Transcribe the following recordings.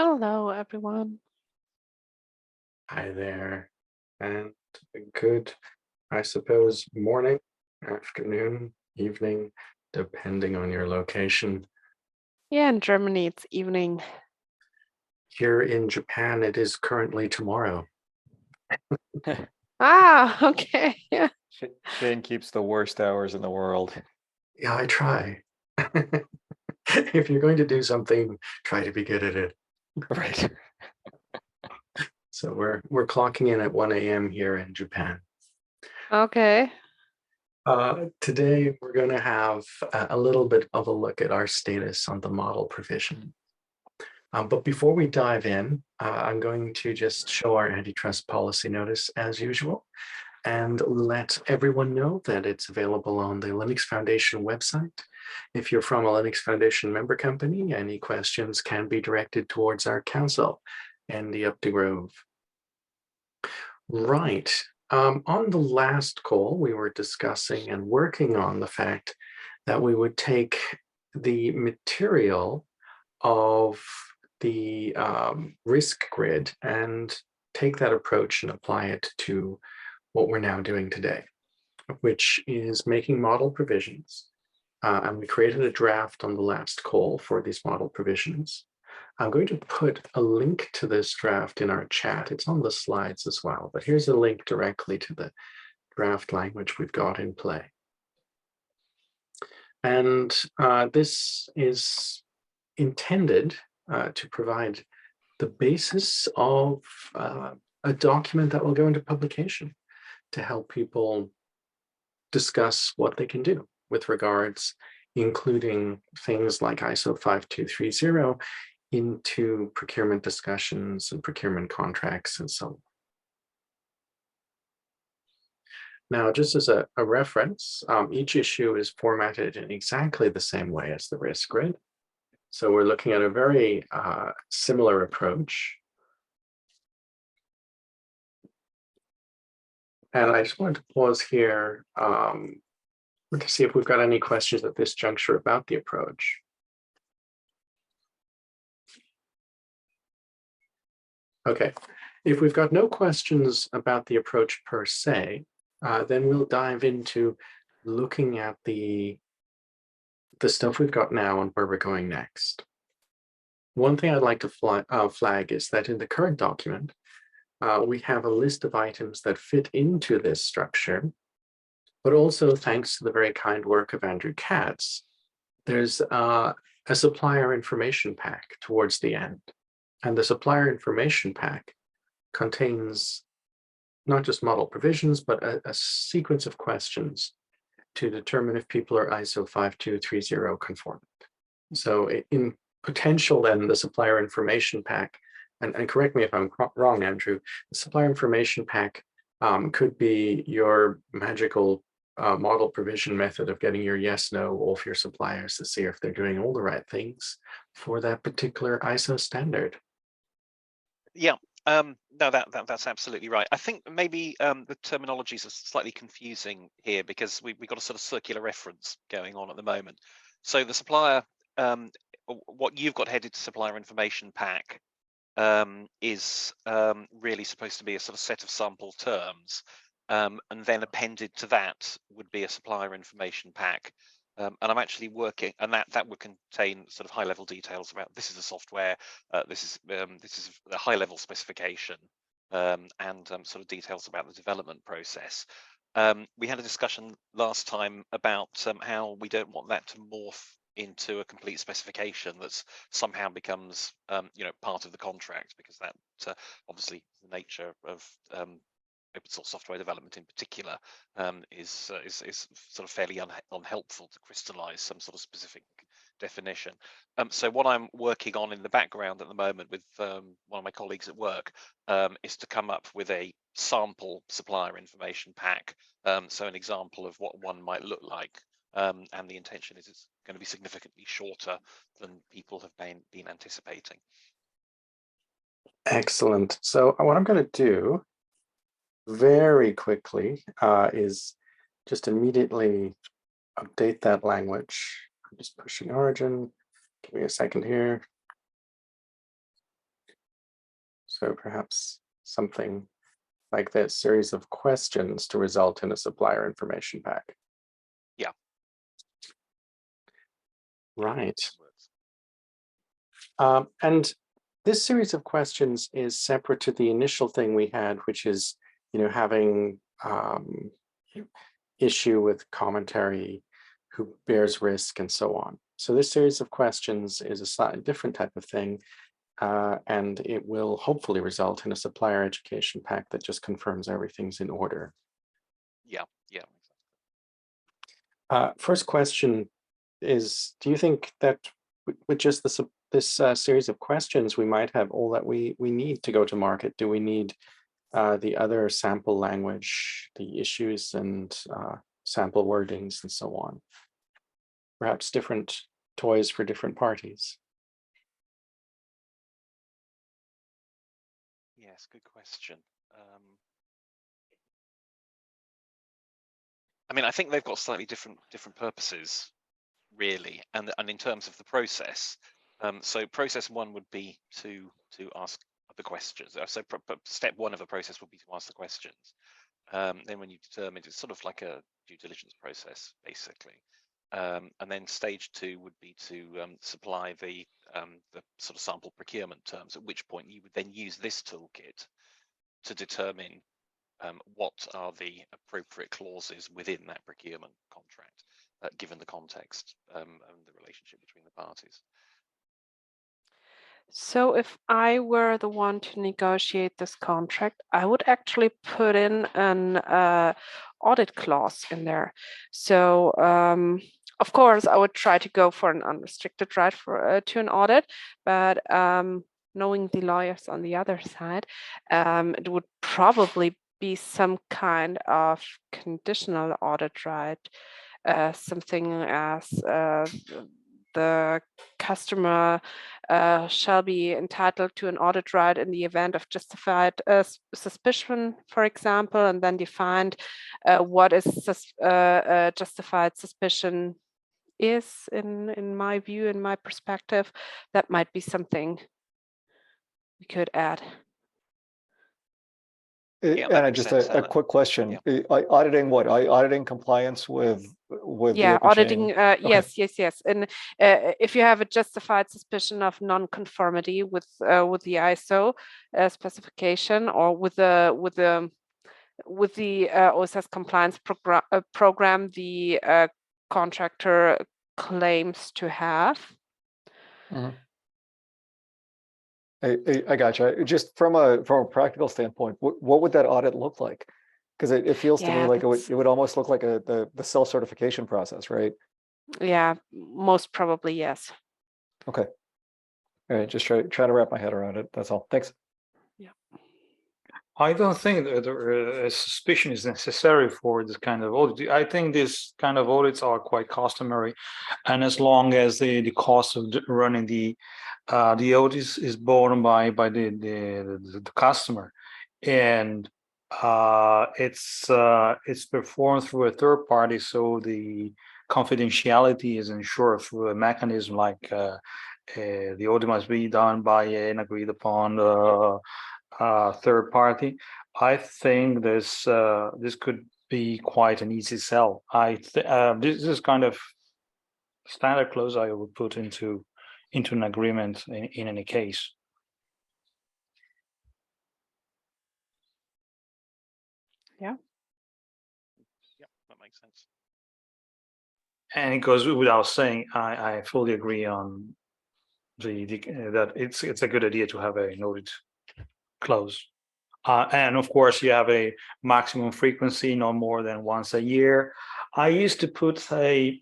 Hello, everyone. Hi there, and a good, I suppose, morning, afternoon, evening, depending on your location. Yeah, in Germany, it's evening. Here in Japan, it is currently tomorrow. Ah, okay. Yeah. Shane keeps the worst hours in the world. Yeah, I try. If you're going to do something, try to be good at it. Right. So we're clocking in at 1 a.m. here in Japan. Okay. Today, we're going to have a little bit of a look at our status on the model provision. But before we dive in, I'm going to just show our antitrust policy notice as usual and let everyone know that it's available on the Linux Foundation website. If you're from a Linux Foundation member company, any questions can be directed towards our counsel, Andy Up to Grove. Right. On the last call, we were discussing and working on the fact that we would take the material of the risk grid and take that approach and apply it to what we're now doing today, which is making model provisions. And we created a draft on the last call for these model provisions. I'm going to put a link to this draft in our chat. It's on the slides as well, but here's a link directly to the draft language we've got in play. And this is intended to provide the basis of a document that will go into publication to help people discuss what they can do with regards, including things like ISO 5230 into procurement discussions and procurement contracts and so on. Now, just as a reference, each issue is formatted in exactly the same way as the risk grid. So we're looking at a very similar approach. And I just wanted to pause here to see if we've got any questions at this juncture about the approach. Okay, if we've got no questions about the approach per se, then we'll dive into looking at the stuff we've got now and where we're going next. One thing I'd like to flag is that in the current document, we have a list of items that fit into this structure, but also thanks to the very kind work of Andrew Katz, there's a supplier information pack towards the end. And the supplier information pack contains not just model provisions, but a sequence of questions to determine if people are ISO 5230 conformant. So in potential, then the supplier information pack, and correct me if I'm wrong, Andrew, the supplier information pack could be your magical model provision method of getting your yes, no off your suppliers to see if they're doing all the right things for that particular ISO standard. Yeah, no, that's absolutely right. I think maybe the terminologies are slightly confusing here because we've got a sort of circular reference going on at the moment. So the supplier, what you've got headed to supplier information pack is really supposed to be a sort of set of sample terms, and then appended to that would be a supplier information pack. And I'm actually working, and that would contain sort of high-level details about this is the software, this is a high-level specification, and sort of details about the development process. We had a discussion last time about how we don't want that to morph into a complete specification that's somehow becomes part of the contract, because that obviously the nature of open source software development in particular is sort of fairly unhelpful to crystallize some sort of specific definition. So what I'm working on in the background at the moment with one of my colleagues at work is to come up with a sample supplier information pack, so an example of what one might look like. And the intention is it's going to be significantly shorter than people have been anticipating. Excellent. So what I'm going to do very quickly is just immediately update that language. I'm just pushing origin. Give me a second here. So perhaps something like this, series of questions to result in a supplier information pack. Yeah. Right. Works. And this series of questions is separate to the initial thing we had, which is, having issue with commentary, who bears risk, and so on. So this series of questions is a slightly different type of thing, and it will hopefully result in a supplier education pack that just confirms everything's in order. Yeah. First question is, do you think that with just this series of questions, we might have all that we need to go to market? Do we need the other sample language, the issues and sample wordings and so on? Perhaps different toys for different parties. Yes, good question. I mean, I think they've got slightly different purposes, really, and in terms of the process. So process one would be to ask the questions. So step one of the process would be to ask the questions. Then when you determine, it's sort of like a due diligence process, basically. And then stage two would be to supply the sort of sample procurement terms, at which point you would then use this toolkit to determine what are the appropriate clauses within that procurement contract, given the context and the relationship between the parties. So if I were the one to negotiate this contract, I would actually put in an audit clause in there. So of course, I would try to go for an unrestricted right to an audit, but knowing the lawyers on the other side, it would probably be some kind of conditional audit right, something as the customer shall be entitled to an audit right in the event of justified suspicion, for example, and then defined what is justified suspicion is, in my view, in my perspective. That might be something we could add. Yeah, that And makes just sense. a quick question. Auditing what? Auditing compliance with the Yeah, open auditing. chain? Yes. And if you have a justified suspicion of non-conformity with the ISO specification, or with the OSS compliance program the contractor claims to have. Mhm. I gotcha. Just from a practical standpoint, what would that audit look like? Because it feels to me Yeah, like it would almost look like the self-certification process, right? yeah, most probably yes. Okay. All right, just try to wrap my head around it. That's all. Thanks. I don't think that a suspicion is necessary for this kind of audit. I think this kind of audits are quite customary, and as long as the cost of running the audit is borne by the customer, and it's performed through a third party, so the confidentiality is ensured through a mechanism like the audit must be done by an agreed upon third party. I think this could be quite an easy sell. This is kind of standard clause I would put into an agreement in any case. Yeah, that makes sense. And it goes without saying, I fully agree on that it's a good idea to have a noted clause. And of course, you have a maximum frequency, no more than once a year. I used to put a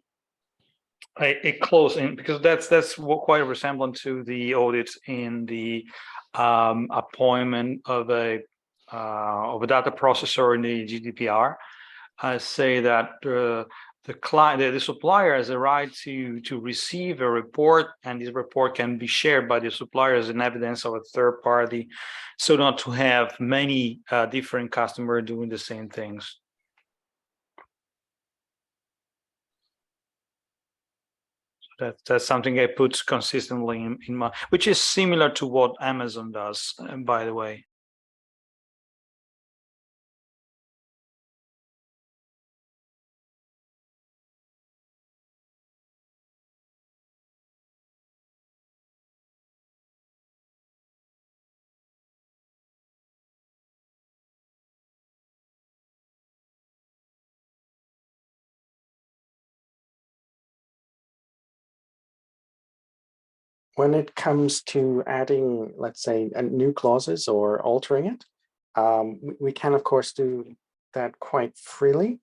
clause in, because that's quite resemblant to the audit in the appointment of a data processor in the GDPR. I say that the client, the supplier, has a right to receive a report, and this report can be shared by the supplier as an evidence of a third party, so not to have many different customers doing the same things. That's something I put consistently in my, which is similar to what Amazon does, by the way. When it comes to adding, let's say, new clauses or altering it, we can, of course, do that quite freely.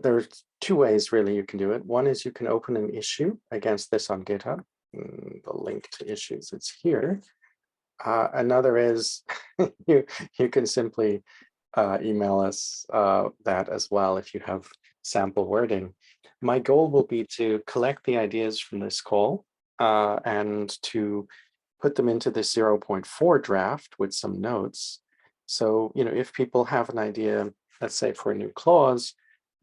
There's two ways, really, you can do it. One is you can open an issue against this on GitHub. The link to issues, it's here. Another is you can simply email us that as well if you have sample wording. My goal will be to collect the ideas from this call and to put them into this 0.4 draft with some notes. So, if people have an idea, let's say for a new clause,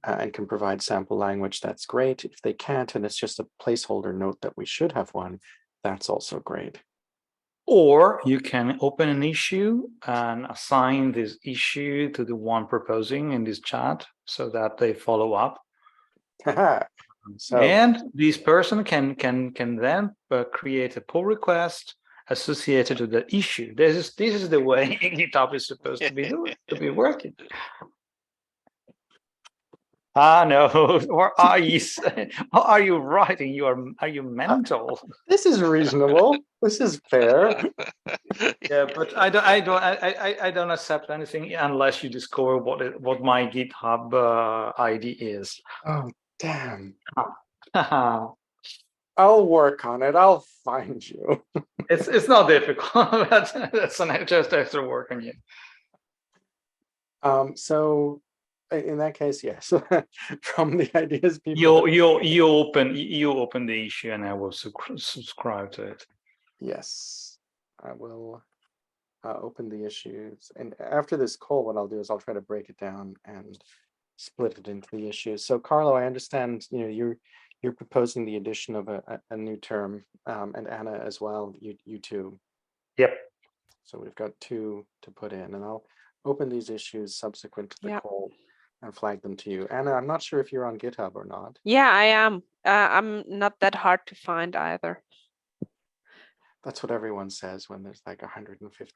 and can provide sample language, that's great. If they can't, and it's just a placeholder note that we should have one, that's also great. Or you can open an issue and assign this issue to the one proposing in this chat so that they follow up. And this person can then create a pull request associated to the issue. This is the way GitHub is supposed to be working. No, or are you writing? Are you mental? This is reasonable. This is fair. Yeah, but I don't accept anything unless you discover what my GitHub ID is. Oh, damn. I'll work on it. I'll find you. It's not difficult. That's just extra work on you. So in that case, yes. From the ideas people you open the issue and I will subscribe to it. Yes, I will open the issues. And after this call, what I'll do is I'll try to break it down and split it into the issues. So Carlo, I understand, you're proposing the addition of a new term, and Anna as well, you too. Yep. So we've got two to put in, and I'll open these issues subsequent to the call and flag them to you. Anna, I'm not sure if you're on GitHub or not. Yeah, I am. I'm not that hard to find either. That's what everyone says when there's like 150.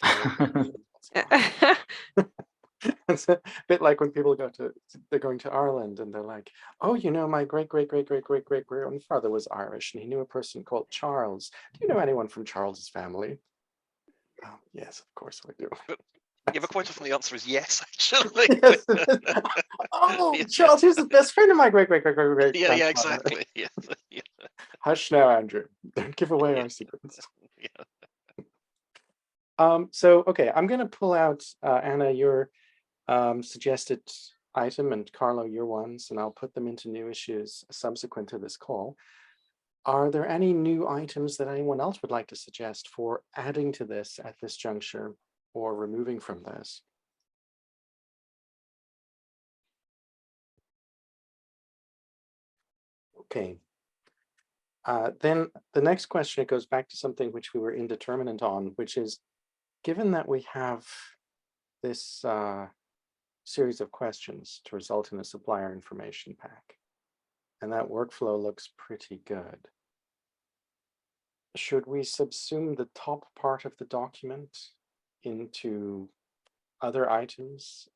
It's a bit like when people they're going to Ireland and they're like, oh, my great grandfather was Irish and he knew a person called Charles. Do you know anyone from Charles's family? Oh, yes, of course I do. Yeah, but quite often the answer is yes, actually. Yes. Oh, Charles, he's the best friend of my great. Yeah, exactly. Yeah. Hush now, Andrew. Don't give away our secrets. Yeah. So, okay, I'm going to pull out, Anna, your suggested item and Carlo, your ones, and I'll put them into new issues subsequent to this call. Are there any new items that anyone else would like to suggest for adding to this at this juncture or removing from this? Okay. Then the next question, it goes back to something which we were indeterminate on, which is, given that we have this series of questions to result in a supplier information pack, and that workflow looks pretty good, should we subsume the top part of the document into other items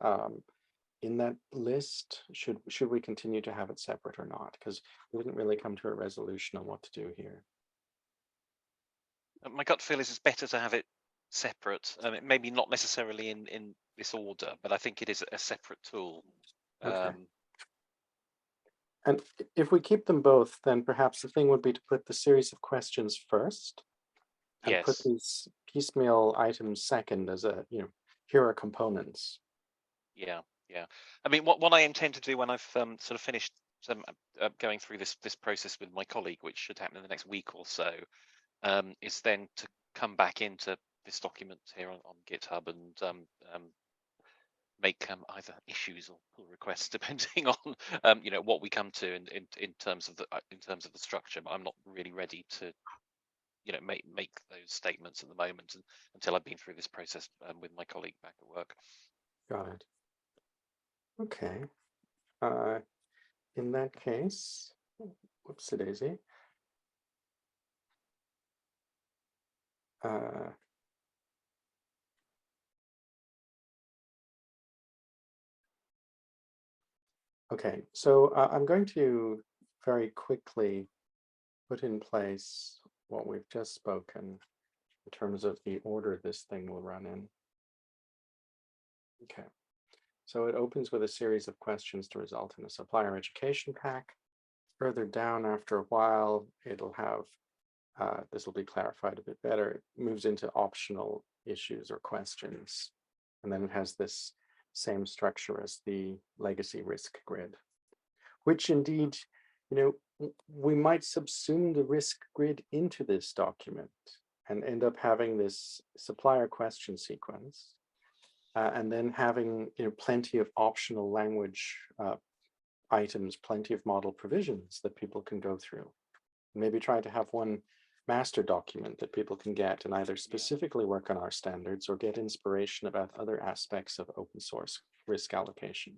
in that list? Should we continue to have it separate or not? Because we didn't really come to a resolution on what to do here. My gut feel is it's better to have it separate. Maybe not necessarily in this order, but I think it is a separate tool. Okay. And if we keep them both, then perhaps the thing would be to put the series of questions first, and put these piecemeal items second as here are components. Yeah. I mean, what I intend to do when I've sort of finished going through this process with my colleague, which should happen in the next week or so, is then to come back into this document here on GitHub and make either issues or pull requests depending on what we come to in terms of the structure. But I'm not really ready to make those statements at the moment until I've been through this process with my colleague back at work. Got it. Okay. In that case, whoopsie daisy. Okay, so I'm going to very quickly put in place what we've just spoken in terms of the order this thing will run in. Okay, so it opens with a series of questions to result in a supplier education pack. Further down, after a while, it'll have, this will be clarified a bit better. It moves into optional issues or questions. And then it has this same structure as the legacy risk grid, which indeed, we might subsume the risk grid into this document and end up having this supplier question sequence, and then having plenty of optional language items, plenty of model provisions that people can go through. Maybe try to have one master document that people can get and either specifically work on our standards or get inspiration about other aspects of open source risk allocation,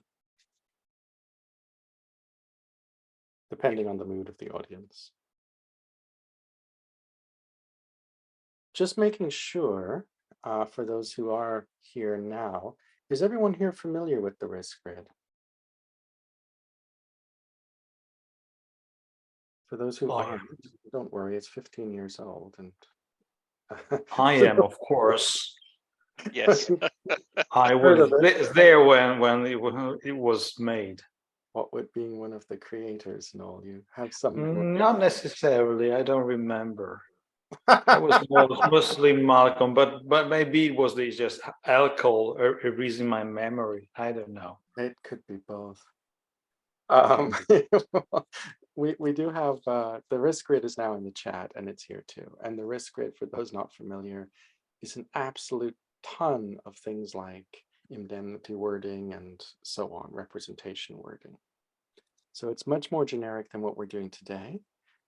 depending on the mood of the audience. Just making sure, for those who are here now, is everyone here familiar with the risk grid? For those who aren't, don't worry, it's 15 years old. And I am, of course. Yes. I was there when it was made. What with being one of the creators and all, you have some. Not necessarily. I don't remember. It was mostly Malcolm, but maybe it was just alcohol erasing my memory. I don't know. It could be both. We do have the risk grid is now in the chat and it's here too. And the risk grid, for those not familiar, is an absolute ton of things like indemnity wording and so on, representation wording. So it's much more generic than what we're doing today.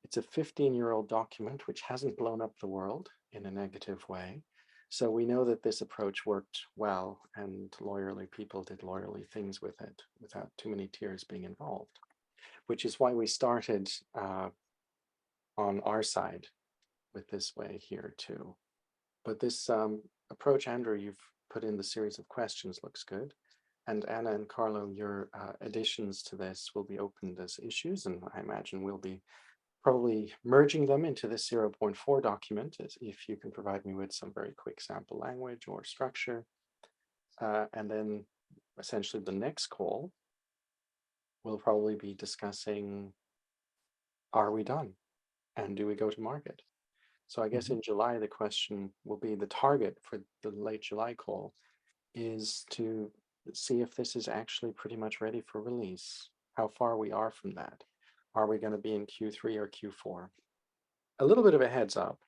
It's a 15-year-old document which hasn't blown up the world in a negative way. So we know that this approach worked well and people did lawyerly things with it without too many tears being involved, which is why we started on our side with this way here too. But this approach, Andrew, you've put in the series of questions looks good. And Anna and Carlo, your additions to this will be opened as issues, and I imagine we'll be probably merging them into this 0.4 document if you can provide me with some very quick sample language or structure. And then essentially the next call will probably be discussing, are we done? And do we go to market? So I guess in July, the question will be, the target for the late July call is to see if this is actually pretty much ready for release, how far we are from that. Are we going to be in Q3 or Q4? A little bit of a heads up.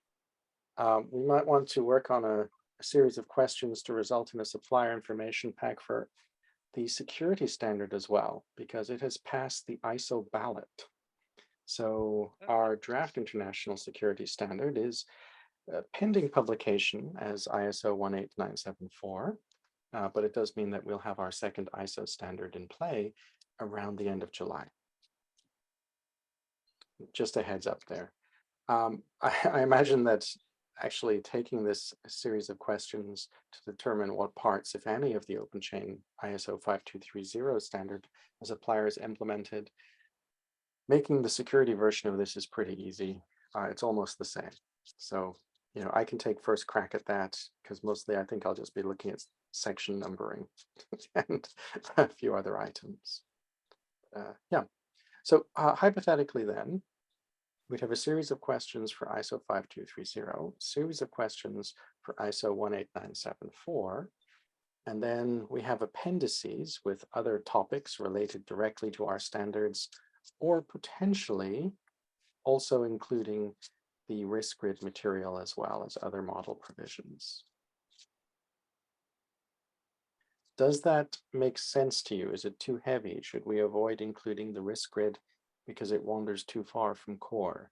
We might want to work on a series of questions to result in a supplier information pack for the security standard as well, because it has passed the ISO ballot. So our draft international security standard is pending publication as ISO 18974, but it does mean that we'll have our second ISO standard in play around the end of July. Just a heads up there. I imagine that actually taking this series of questions to determine what parts, if any, of the OpenChain ISO 5230 standard a supplier is implemented, making the security version of this is pretty easy. It's almost the same. So, I can take first crack at that because mostly I think I'll just be looking at section numbering and a few other items. Yeah. So hypothetically then, we'd have a series of questions for ISO 5230, series of questions for ISO 18974, and then we have appendices with other topics related directly to our standards, or potentially also including the risk grid material as well as other model provisions. Does that make sense to you? Is it too heavy? Should we avoid including the risk grid because it wanders too far from core?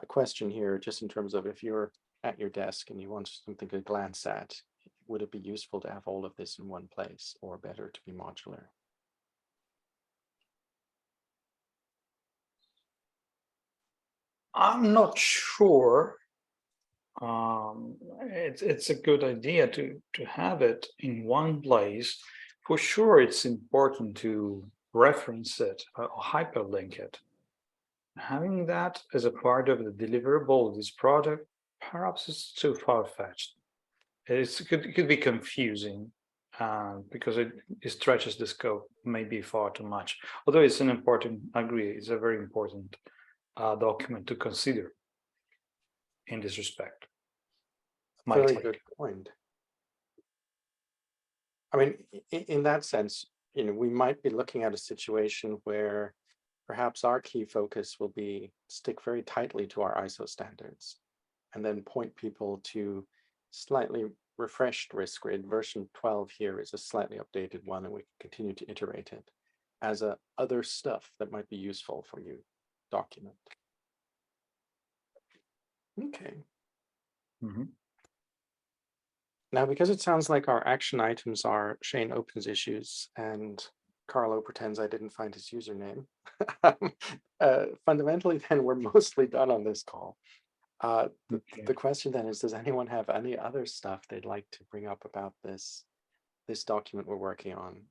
Question here, just in terms of if you're at your desk and you want something to glance at, would it be useful to have all of this in one place, or better to be modular? I'm not sure. It's a good idea to have it in one place. For sure, it's important to reference it or hyperlink it. Having that as a part of the deliverable of this product, perhaps it's too far-fetched. It could be confusing because it stretches the scope maybe far too much. Although it's an important, I agree, it's a very important document to consider in this respect. Very good point. I mean, in that sense, we might be looking at a situation where perhaps our key focus will be stick very tightly to our ISO standards and then point people to slightly refreshed risk grid. Version 12 here is a slightly updated one, and we can continue to iterate it as a other stuff that might be useful for you document. Okay. Now, because it sounds like our action items are Shane opens issues and Carlo pretends I didn't find his username, fundamentally, then we're mostly done on this call. The question then is, does anyone have any other stuff they'd like to bring up about this document we're working on?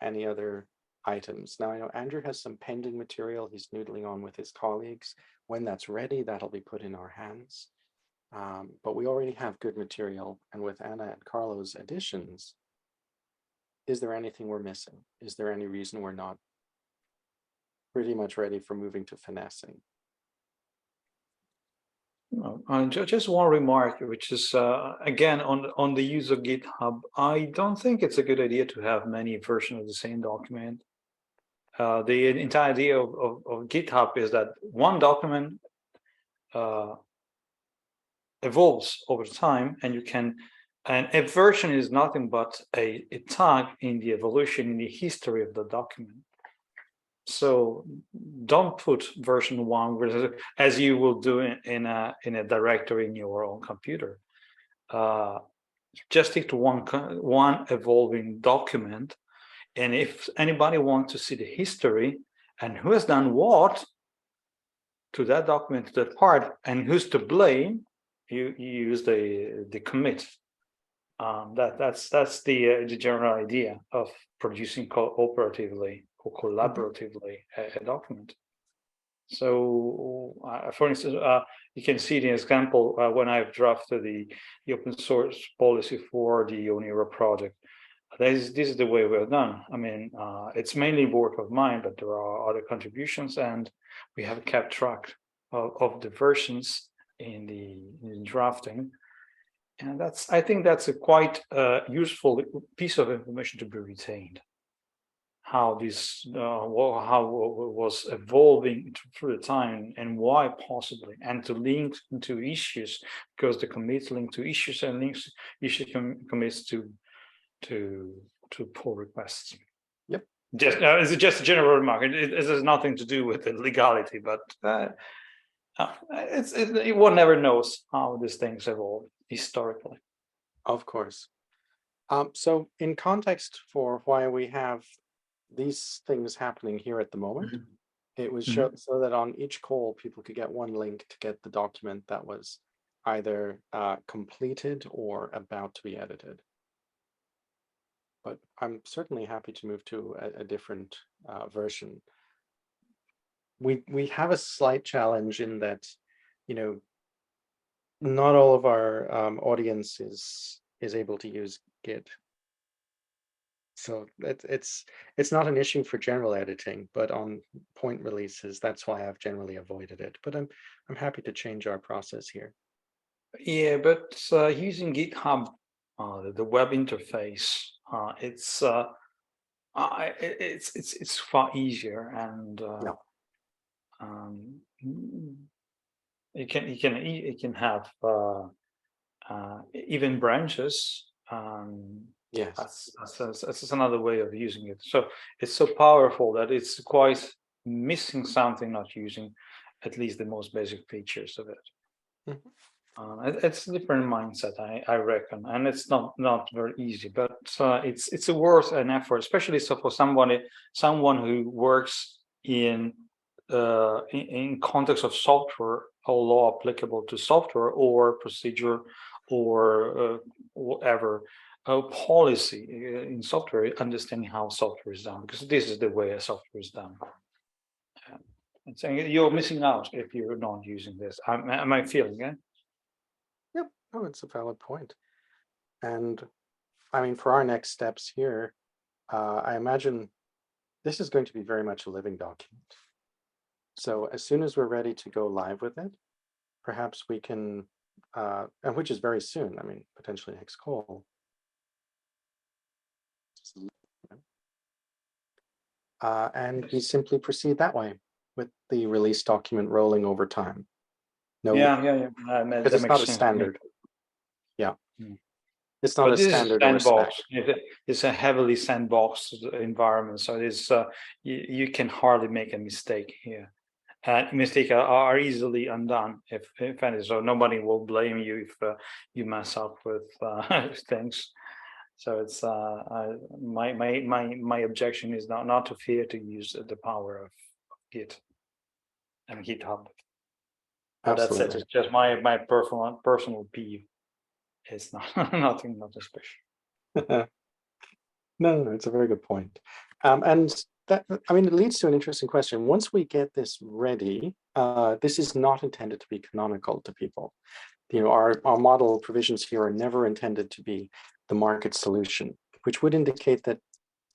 Any other items? Now, I know Andrew has some pending material he's noodling on with his colleagues. When that's ready, that'll be put in our hands. But we already have good material, and with Anna and Carlo's additions, is there anything we're missing? Is there any reason we're not pretty much ready for moving to finessing? Just one remark, which is again on the use of GitHub. I don't think it's a good idea to have many versions of the same document. The entire idea of GitHub is that one document evolves over time, and you can, and a version is nothing but a tag in the evolution, in the history of the document. So don't put version 1 as you will do in a directory in your own computer. Just stick to one evolving document, and if anybody wants to see the history and who has done what to that document, to that part, and who's to blame, you use the commit. That's the general idea of producing cooperatively or collaboratively a document. So, for instance, you can see the example when I've drafted the open source policy for the Onira project. This is the way we're done. I mean, it's mainly work of mine, but there are other contributions, and we have kept track of the versions in the drafting. And I think that's a quite useful piece of information to be retained. How this how it was evolving through the time, and why possibly, and to link to issues, because the commits link to issues, and links issue commits to pull requests. Yep. It's just a general remark. It has nothing to do with the legality, but one never knows how these things evolve historically. Of course. So in context for why we have these things happening here at the moment, it was so that on each call, people could get one link to get the document that was either completed or about to be edited. But I'm certainly happy to move to a different version. We have a slight challenge in that, not all of our audience is able to use Git. So it's not an issue for general editing, but on point releases, that's why I've generally avoided it. But I'm happy to change our process here. Yeah, but using GitHub, the web interface, it's far easier, and you can have even branches Yes. That's another way of using it. So it's so powerful that it's quite missing something, not using at least the most basic features of it. It's a different mindset, I reckon, and it's not very easy, but it's worth an effort, especially so for someone who works in context of software, a law applicable to software or procedure or whatever policy in software, understanding how software is done, because this is the way a software is done. And saying you're missing out if you're not using this. Am I feeling it? Yep. Oh, it's a valid point. And I mean, for our next steps here, I imagine this is going to be very much a living document. So as soon as we're ready to go live with it, perhaps we can, and which is very soon, I mean, potentially next call. And we simply proceed that way with the release document rolling over time. No, Yeah. because it's not a standard. Yeah. It's not but a this standard is or a spec. It's a heavily sandboxed environment, so it's you can hardly make a mistake here. Mistakes are easily undone if any, so nobody will blame you if you mess up with things. So it's my objection is not to fear to use the power of Git and GitHub. But that's it. It's just my personal peeve. It's not nothing special. No, it's a very good point. And that, I mean, it leads to an interesting question. Once we get this ready, this is not intended to be canonical to people. You know, our model provisions here are never intended to be the market solution, which would indicate that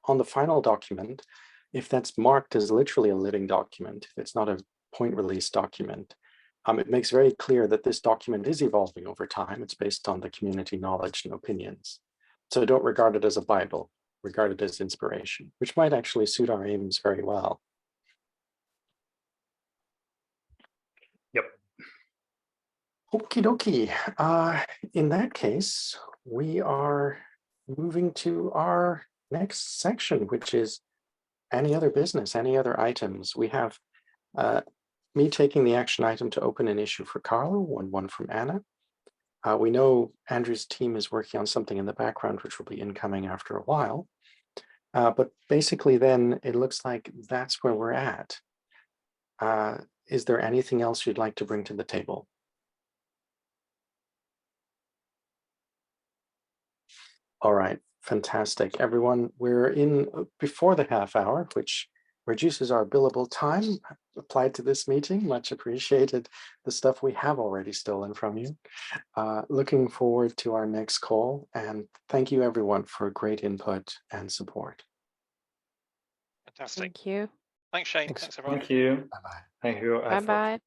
on the final document, if that's marked as literally a living document, if it's not a point release document, it makes very clear that this document is evolving over time. It's based on the community knowledge and opinions. So don't regard it as a Bible, regard it as inspiration, which might actually suit our aims very well. Yep. Okie dokie. In that case, we are moving to our next section, which is any other business, any other items. We have me taking the action item to open an issue for Carlo, one from Anna. We know Andrew's team is working on something in the background, which will be incoming after a while. But basically then it looks like that's where we're at. Is there anything else you'd like to bring to the table? All right, fantastic. Everyone, we're in before the half hour, which reduces our billable time applied to this meeting. Much appreciated the stuff we have already stolen from you. Looking forward to our next call, and thank you everyone for great input and support. Fantastic. Thank you. Thanks, Shane. Thanks everyone. Thank you. Bye-bye. Thank you. Bye-bye.